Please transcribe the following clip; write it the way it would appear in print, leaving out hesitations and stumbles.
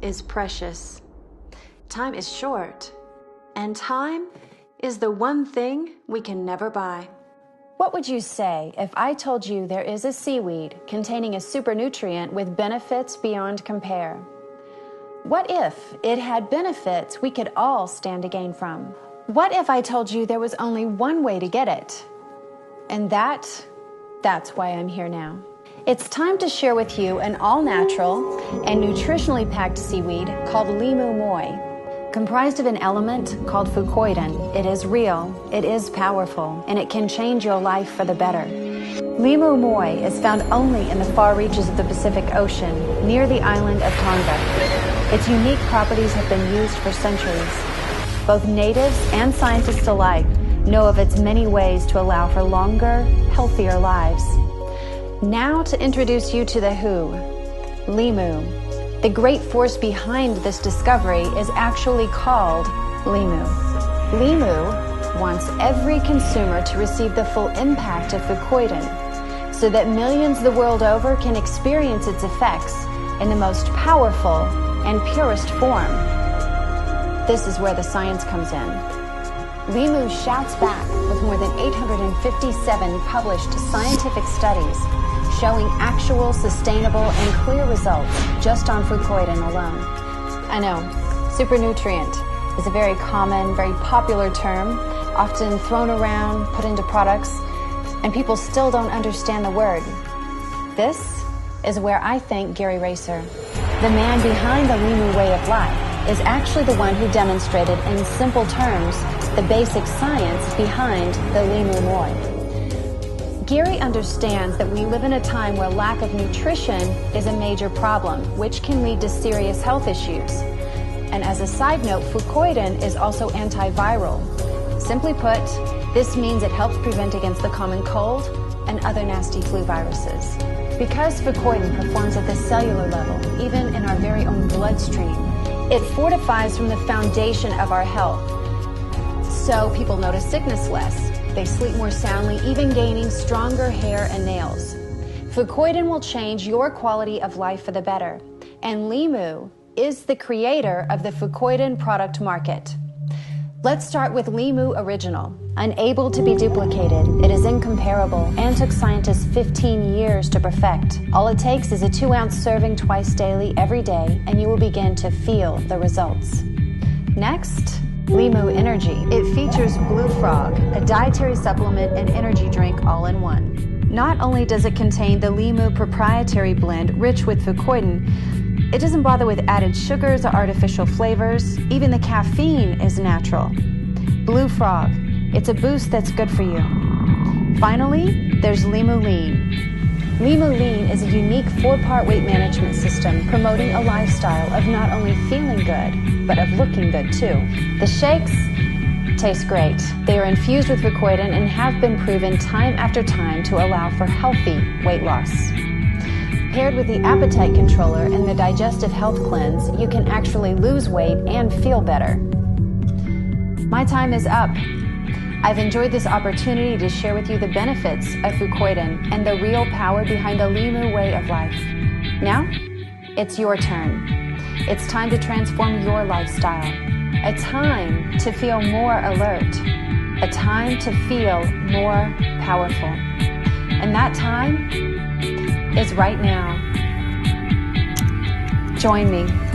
is precious. Time is short. And time is the one thing we can never buy. What would you say if I told you there is a seaweed containing a supernutrient with benefits beyond compare? What if it had benefits we could all stand to gain from? What if I told you there was only one way to get it? And that's why I'm here now. It's time to share with you an all-natural and nutritionally packed seaweed called Limu Moi. Comprised of an element called fucoidan, it is real, it is powerful, and it can change your life for the better. Limu Moi is found only in the far reaches of the Pacific Ocean, near the island of Tonga. Its unique properties have been used for centuries. Both natives and scientists alike know of its many ways to allow for longer, healthier lives. Now to introduce you to the who, Limu. The great force behind this discovery is actually called Limu. Limu wants every consumer to receive the full impact of fucoidan so that millions the world over can experience its effects in the most powerful and purest form. This is where the science comes in. Limu shouts back with more than 857 published scientific studies showing actual, sustainable, and clear results just on fucoidan alone. I know, supernutrient is a very common, very popular term, often thrown around, put into products, and people still don't understand the word. This is where I thank Gary Racer. The man behind the Limu way of life is actually the one who demonstrated in simple terms the basic science behind the Limu Moi. Gary understands that we live in a time where lack of nutrition is a major problem, which can lead to serious health issues. And as a side note, fucoidan is also antiviral. Simply put, this means it helps prevent against the common cold and other nasty flu viruses. Because fucoidan performs at the cellular level, even in our very own bloodstream, it fortifies from the foundation of our health. So people notice sickness less. They sleep more soundly, even gaining stronger hair and nails. Fucoidan will change your quality of life for the better. And Limu is the creator of the fucoidan product market. Let's start with Limu Original. Unable to be duplicated, it is incomparable and took scientists 15 years to perfect. All it takes is a 2-ounce serving twice daily every day, and you will begin to feel the results. Next, Limu Energy. It features Blue Frog, a dietary supplement and energy drink all in one. Not only does it contain the Limu proprietary blend rich with fucoidan, it doesn't bother with added sugars or artificial flavors. Even the caffeine is natural. Blue Frog. It's a boost that's good for you. Finally, there's Limu Lean. Limu Lean is a unique 4-part weight management system promoting a lifestyle of not only feeling good, but of looking good too. The shakes taste great. They are infused with fucoidan and have been proven time after time to allow for healthy weight loss. Paired with the appetite controller and the digestive health cleanse, you can actually lose weight and feel better. My time is up. I've enjoyed this opportunity to share with you the benefits of fucoidan and the real power behind the Limu way of life. Now, it's your turn. It's time to transform your lifestyle. A time to feel more alert. A time to feel more powerful. And that time is right now. Join me.